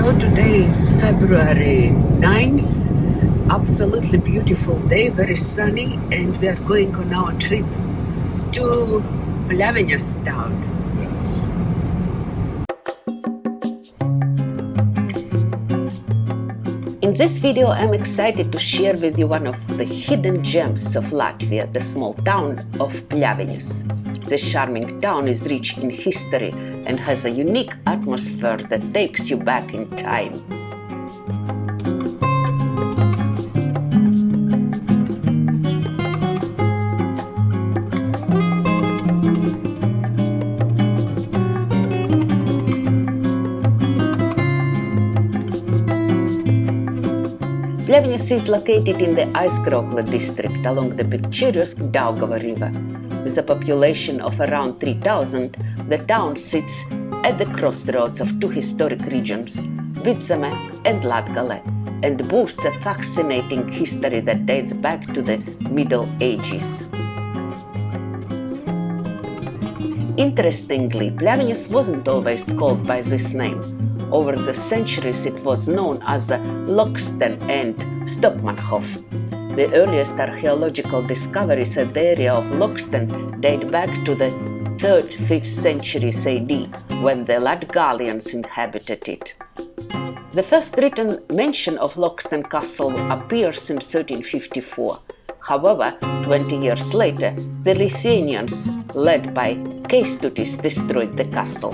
So today is February 9th, absolutely beautiful day, very sunny, and we are going on our trip to Pļaviņas town. Yes. In this video, I'm excited to share with you one of the hidden gems of Latvia, the small town of Pļaviņas. This charming town is rich in history and has a unique atmosphere that takes you back in time. Pļaviņas is located in the Aizkraukle district along the picturesque Daugava River. With a population of around 3,000, the town sits at the crossroads of two historic regions, Vidzeme and Latgale, and boasts a fascinating history that dates back to the Middle Ages. Interestingly, Pļaviņas wasn't always called by this name. Over the centuries it was known as the Lokstene and Stockmanshof. The earliest archaeological discoveries at the area of Lokstene date back to the 3rd, 5th centuries AD, when the Latgalians inhabited it. The first written mention of Lokstene Castle appears in 1354. However, 20 years later, the Lithuanians, led by Kęstutis, destroyed the castle.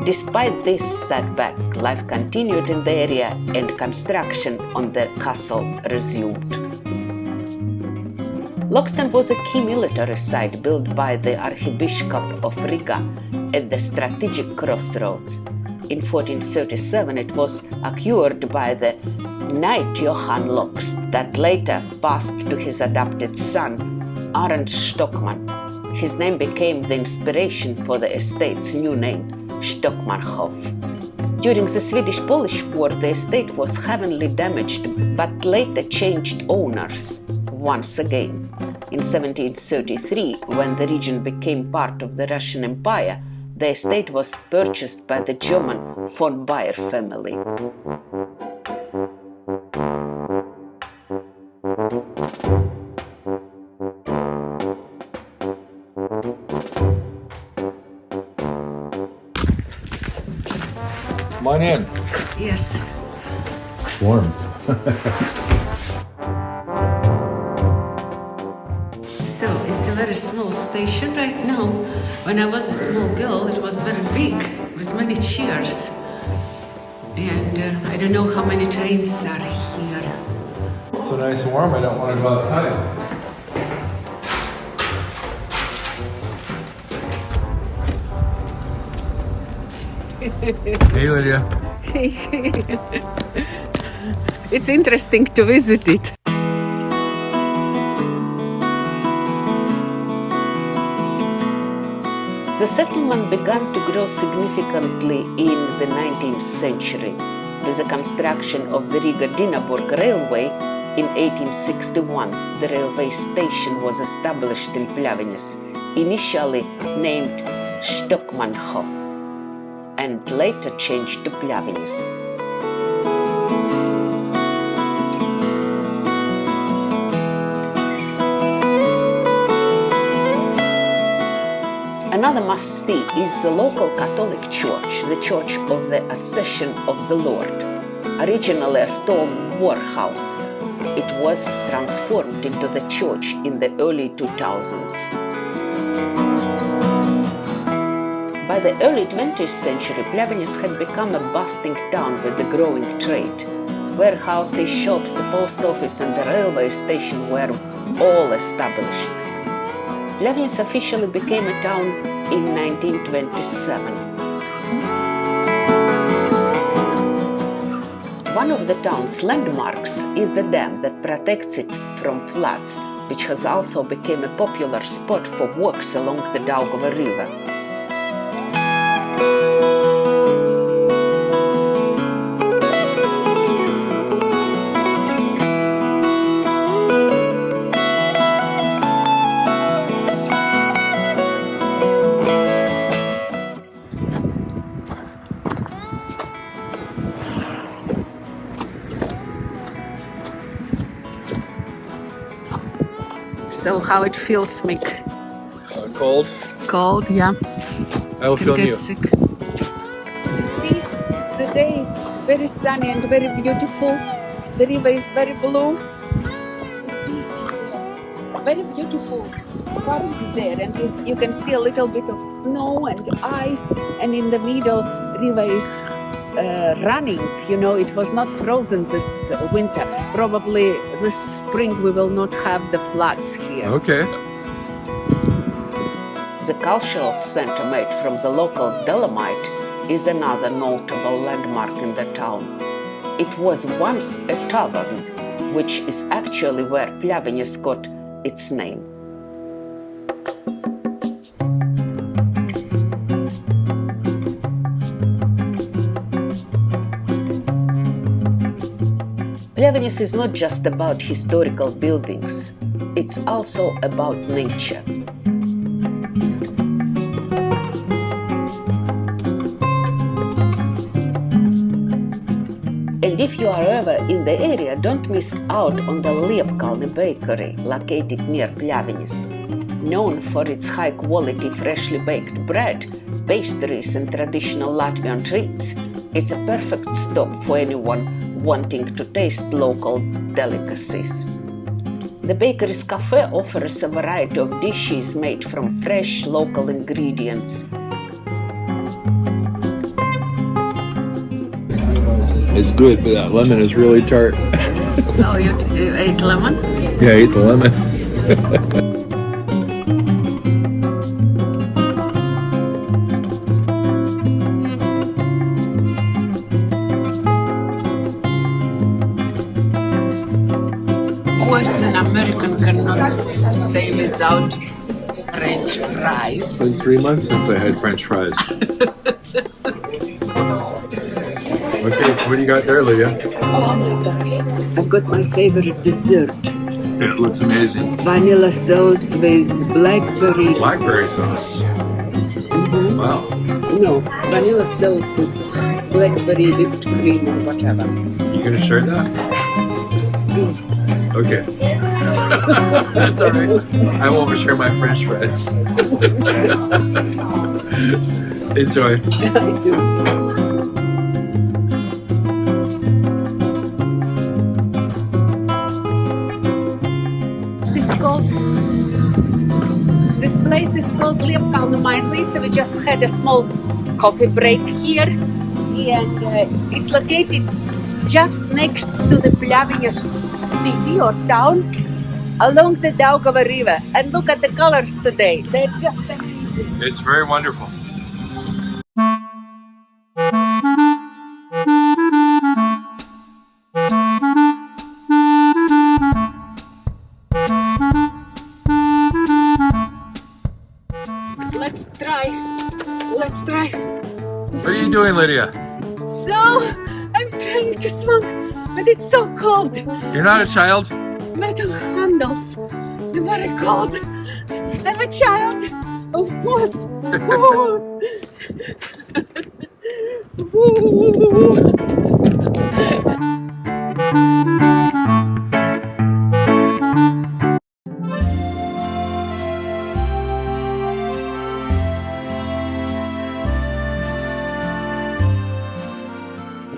Despite this setback, life continued in the area and construction on the castle resumed. Lokstene was a key military site built by the Archbishop of Riga at the strategic crossroads. In 1437 it was acquired by the knight Johann Lokste that later passed to his adopted son, Arend Stockman. His name became the inspiration for the estate's new name, Stockmanshof. During the Swedish-Polish War, the estate was heavily damaged, but later changed owners once again. In 1733, when the region became part of the Russian Empire, the estate was purchased by the German von Baer family. Come on in. Yes. It's warm. So it's a very small station right now. When I was a small girl, it was very big with many chairs. And I don't know how many trains are here. It's so nice and warm, I don't want to go outside. Hey, Lydia. It's interesting to visit it. The settlement began to grow significantly in the 19th century. With the construction of the Riga-Dinaburg Railway in 1861, the railway station was established in Pļaviņas, initially named Stockmanshof, and later changed to Pļaviņas. Another must-see is the local Catholic church, the Church of the Ascension of the Lord. Originally a stone warehouse, it was transformed into the church in the early 2000s. By the early 20th century, Pļaviņas had become a bustling town with a growing trade. Warehouses, shops, the post office and the railway station were all established. Pļaviņas officially became a town in 1927. One of the town's landmarks is the dam that protects it from floods, which has also become a popular spot for walks along the Daugava River. So how it feels, Mick? Cold. Cold, yeah. I will Can feel get you. sick. You see, the day is very sunny and very beautiful. The river is very blue. You see, very beautiful current there, and you can see a little bit of snow and ice, and in the middle, river is running. You know, it was not frozen this winter. Probably this spring we will not have the floods here. Okay. The cultural center made from the local dolomite is another notable landmark in the town. It was once a tavern, which is actually where Pļaviņas got its name. Pļaviņas is not just about historical buildings, it's also about nature. And if you are ever in the area, don't miss out on the Liepkalni bakery located near Pļaviņas. Known for its high-quality freshly baked bread, pastries and traditional Latvian treats, it's a perfect stop for anyone wanting to taste local delicacies. The bakery's cafe offers a variety of dishes made from fresh local ingredients. It's good, but that lemon is really tart. Oh, you ate lemon? Yeah, I ate the lemon. Of course, an American cannot stay without French fries. It's been 3 months since I had French fries. Okay, so what do you got there, Lydia? Oh my gosh, I've got my favorite dessert. It looks amazing. Vanilla sauce with blackberry. Blackberry sauce. Wow. No, vanilla sauce with blackberry whipped cream or whatever. You gonna share that? Okay. That's all right. I won't share my French fries. Enjoy. I do. This place is called Liepkalni. So we just had a small coffee break here, and it's located just next to the Pļaviņas city or town along the Daugava River. And look at the colors today, they're just amazing. It's very wonderful. Let's try. What are you doing, Lydia? So, I'm trying to smoke, but it's so cold. You're not a child? Metal handles, they're very cold. I'm a child, of course. Ooh. Ooh.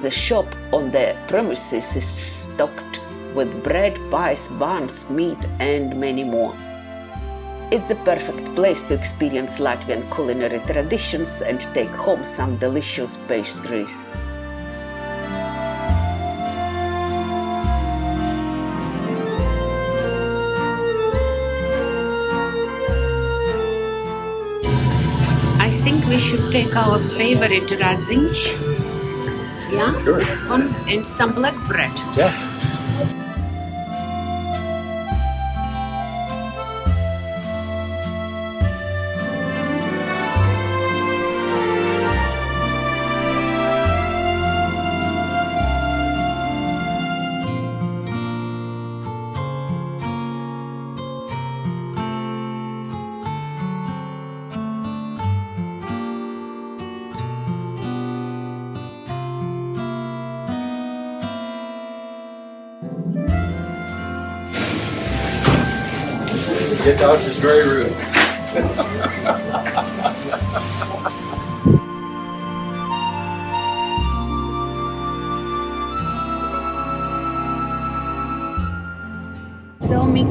The shop on the premises is stocked with bread, pies, buns, meat, and many more. It's the perfect place to experience Latvian culinary traditions and take home some delicious pastries. I think we should take our favorite radziņš. Yeah, Sure. this one, and some black bread. Yeah. Get out is very rude. So, Mick,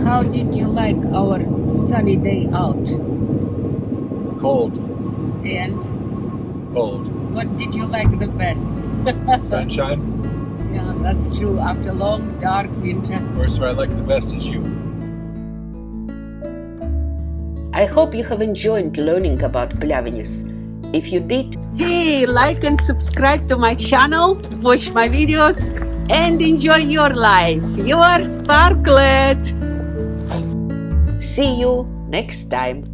how did you like our sunny day out? Cold. And Cold. what did you like the best? Sunshine. Yeah, that's true. After long, dark winter. Of course, what I like the best is you. I hope you have enjoyed learning about Pļaviņas. If you did, Hey, like and subscribe to my channel, watch my videos, and enjoy your life. Your sparklet. see you next time.